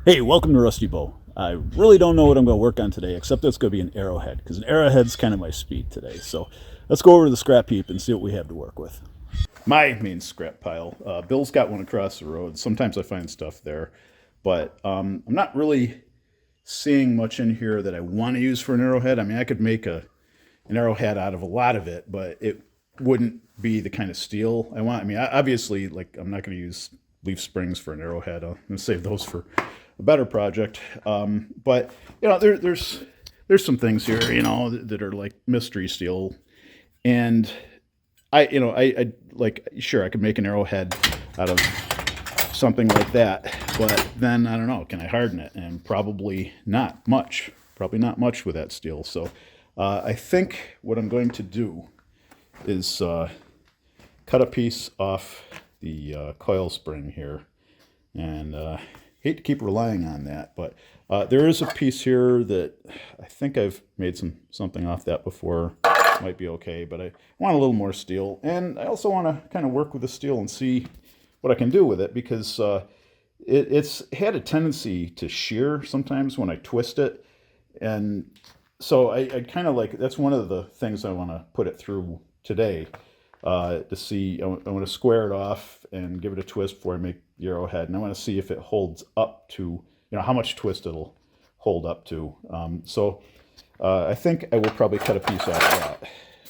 Hey, welcome to Rusty Bow. I really don't know what I'm going to work on today, except that it's going to be an arrowhead, because an arrowhead's kind of my speed today. So let's go over to the scrap heap and see what we have to work with. My main scrap pile. Bill's got one across the road. Sometimes I find stuff there, but I'm not really seeing much in here that I want to use for an arrowhead. I mean, I could make an arrowhead out of a lot of it, but it wouldn't be the kind of steel I want. I mean, obviously, like I'm not going to use leaf springs for an arrowhead. I'm going to save those for a better project. But there's some things here, that are like mystery steel, and I like sure I could make an arrowhead out of something like that, but then I don't know, can I harden it? And probably not much. Probably not much with that steel. So I think what I'm going to do is cut a piece off the coil spring here, and hate to keep relying on that, but there is a piece here that I think I've made something off that before. Might be okay, but I want a little more steel, and I also want to kind of work with the steel and see what I can do with it, because it's had a tendency to shear sometimes when I twist it, and so I kind of like, that's one of the things I want to put it through today, to see. I want to square it off and give it a twist before I make the arrowhead, and I want to see if it holds up to, how much twist it'll hold up to. I think I will probably cut a piece off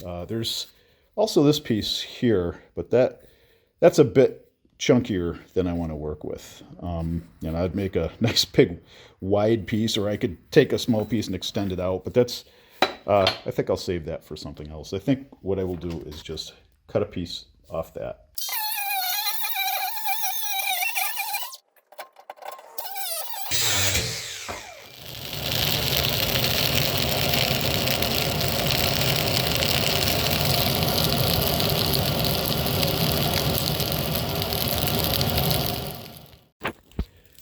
that. There's also this piece here, but that's a bit chunkier than I want to work with. I'd make a nice big wide piece, or I could take a small piece and extend it out, but I think I'll save that for something else. I think what I will do is just cut a piece off that.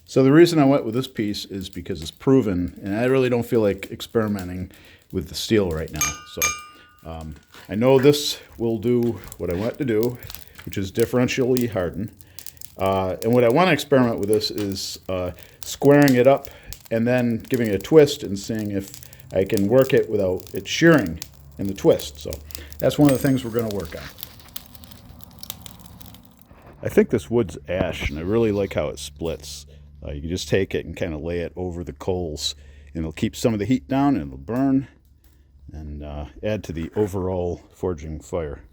So the reason I went with this piece is because it's proven, and I really don't feel like experimenting with the steel right now. So I know this will do what I want to do, which is differentially harden. And what I want to experiment with this is squaring it up and then giving it a twist and seeing if I can work it without it shearing in the twist. So that's one of the things we're going to work on. I think this wood's ash, and I really like how it splits. You can just take it and kind of lay it over the coals, and it'll keep some of the heat down, and it'll burn and add to the overall forging fire.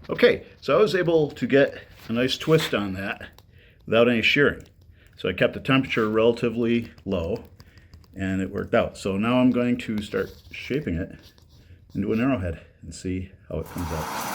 Okay, so I was able to get a nice twist on that without any shearing. So I kept the temperature relatively low, and it worked out. So now I'm going to start shaping it into an arrowhead and see how it comes out.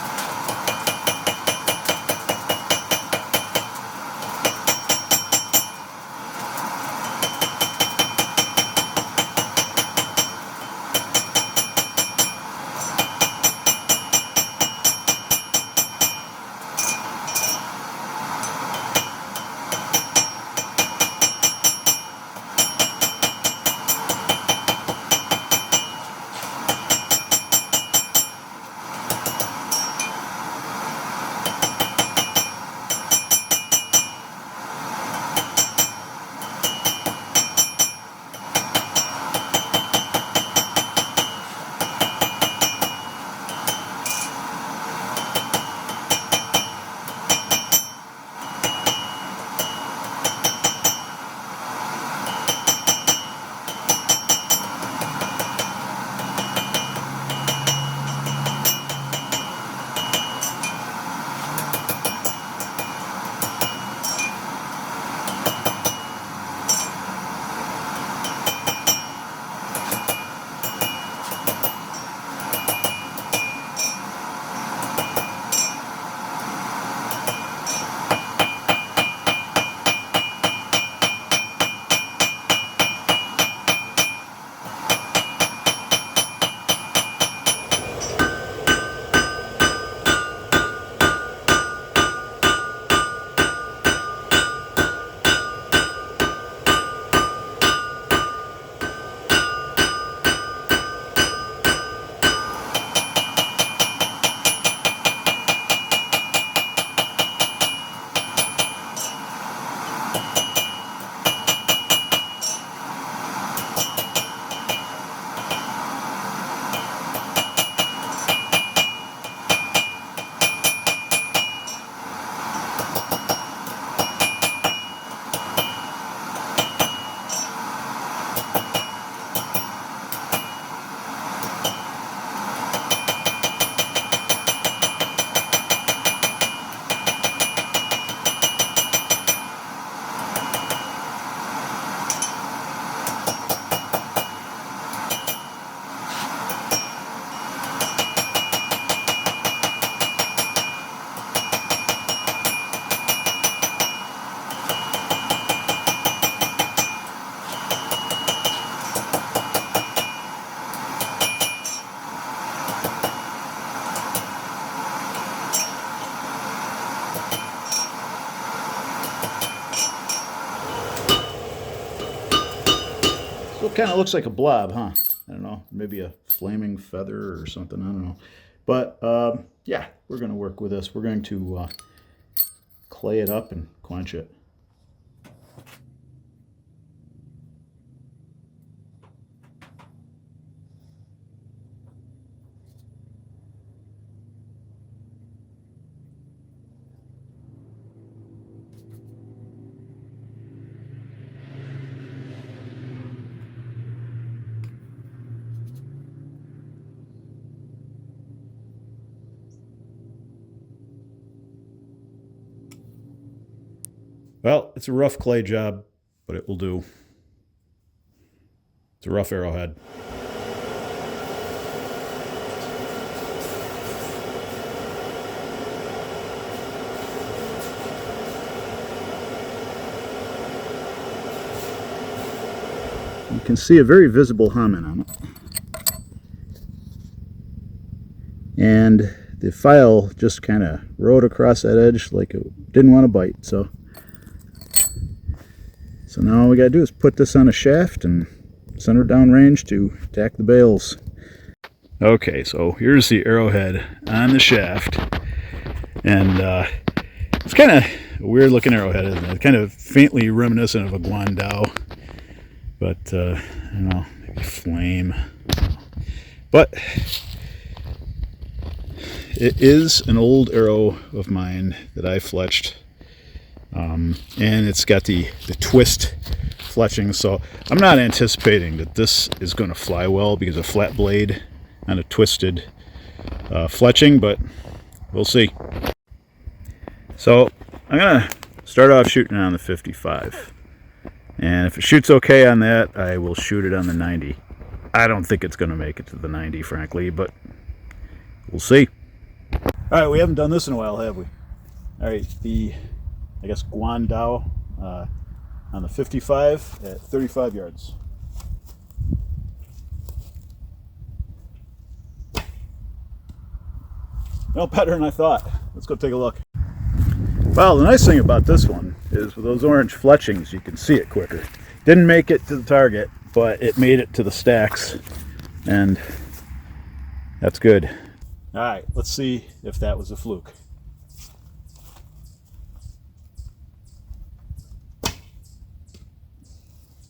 kind of looks like a blob, huh? I don't know, maybe a flaming feather or something, I don't know. But yeah, we're going to work with this. We're going to clay it up and quench it. Well, it's a rough clay job, but it will do. It's a rough arrowhead. You can see a very visible hummin on it. And the file just kind of rode across that edge like it didn't want to bite, so now all we gotta do is put this on a shaft and send her downrange to attack the bales. Okay, so here's the arrowhead on the shaft, and it's kind of a weird looking arrowhead, isn't it? Kind of faintly reminiscent of a Guan, but I don't know, maybe flame. But it is an old arrow of mine that I fletched. And it's got the twist fletching, so I'm not anticipating that this is going to fly well because of flat blade and a twisted fletching, but we'll see. So I'm going to start off shooting on the 55, and if it shoots okay on that, I will shoot it on the 90. I don't think it's going to make it to the 90, frankly, but we'll see. All right, we haven't done this in a while, have we? All right, I guess Guan on the 55 at 35 yards. No, better than I thought. Let's go take a look. Well, the nice thing about this one is with those orange fletchings, you can see it quicker. Didn't make it to the target, but it made it to the stacks, and that's good. All right, let's see if that was a fluke.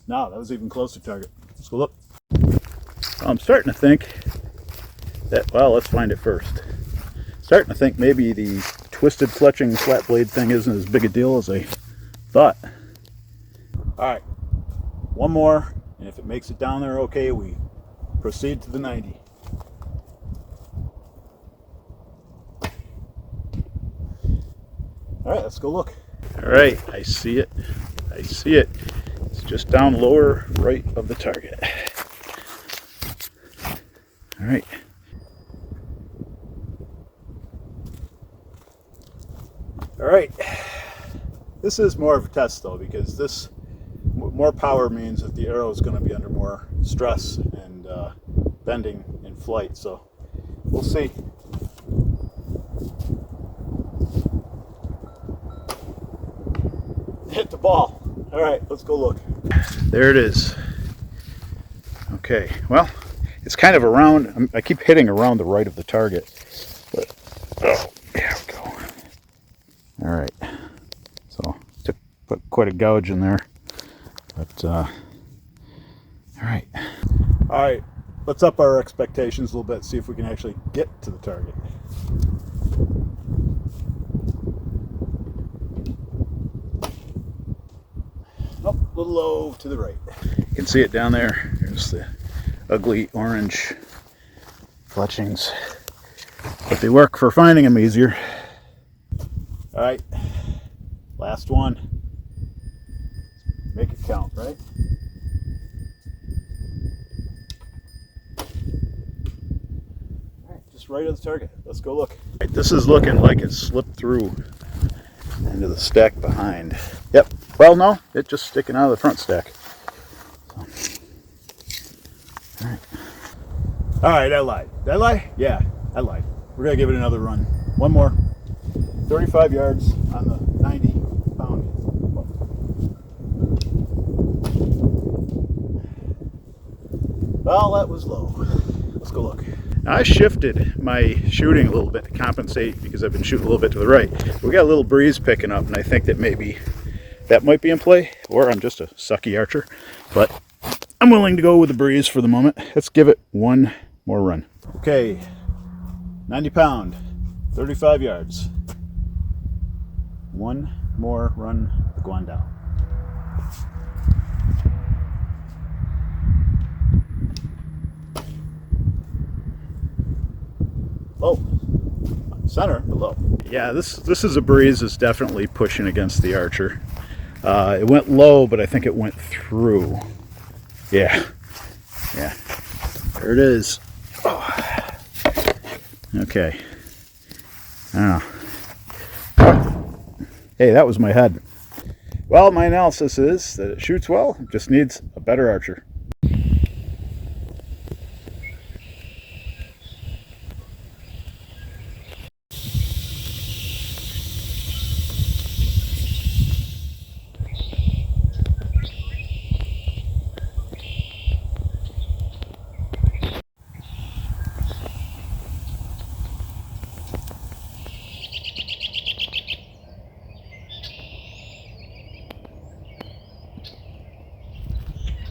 No, that was even closer to target. Let's go look. I'm starting to think that, well, let's find it first. Starting to think maybe the twisted fletching flat blade thing isn't as big a deal as I thought. All right, one more, and if it makes it down there okay, we proceed to the 90. All right, let's go look. All right, I see it. I see it. It's just down lower right of the target. All right. All right. This is more of a test though, because this more power means that the arrow is going to be under more stress and bending in flight. So we'll see. Hit the ball. All right, let's go look. There it is. Okay, well, it's kind of around, I keep hitting around the right of the target, but, oh, there we go. All right, so put quite a gouge in there, but, all right, let's up our expectations a little bit, see if we can actually get to the target. Oh, a little low to the right. You can see it down there. There's the ugly orange fletchings, but they work for finding them easier. All right, last one. Make it count, right? All right, just right at the target. Let's go look. All right, this is looking like it slipped through into the stack behind. Yep. Well, no, it's just sticking out of the front stack. So. All right, I lied. Did I lie? Yeah, I lied. We're gonna give it another run. One more. 35 yards on the 90 pound. Well, that was low. Let's go look. Now, I shifted my shooting a little bit to compensate because I've been shooting a little bit to the right. We got a little breeze picking up, and I think that maybe that might be in play, or I'm just a sucky archer. But I'm willing to go with the breeze for the moment. Let's give it one more run. Okay, 90 pound, 35 yards. One more run the Guan down. Low. Center, but low. Yeah, this is a breeze that's definitely pushing against the archer. It went low, but I think it went through. Yeah. There it is. Oh. Okay. Oh. Hey, that was my head. Well, my analysis is that it shoots well, it just needs a better archer.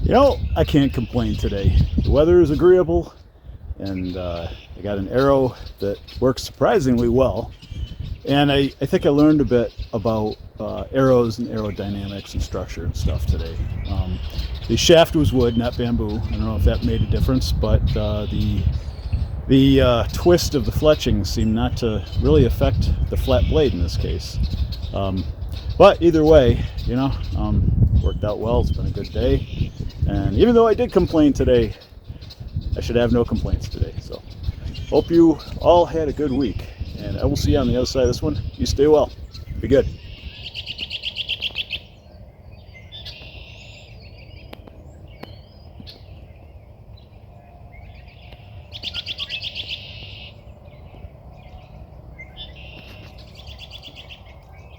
You know, I can't complain today. The weather is agreeable, and I got an arrow that works surprisingly well. And I think I learned a bit about arrows and aerodynamics and structure and stuff today. The shaft was wood, not bamboo. I don't know if that made a difference, but the twist of the fletching seemed not to really affect the flat blade in this case. But either way, you know, worked out well. It's been a good day. And even though I did complain today, I should have no complaints today. So hope you all had a good week. And I will see you on the other side of this one. You stay well. Be good.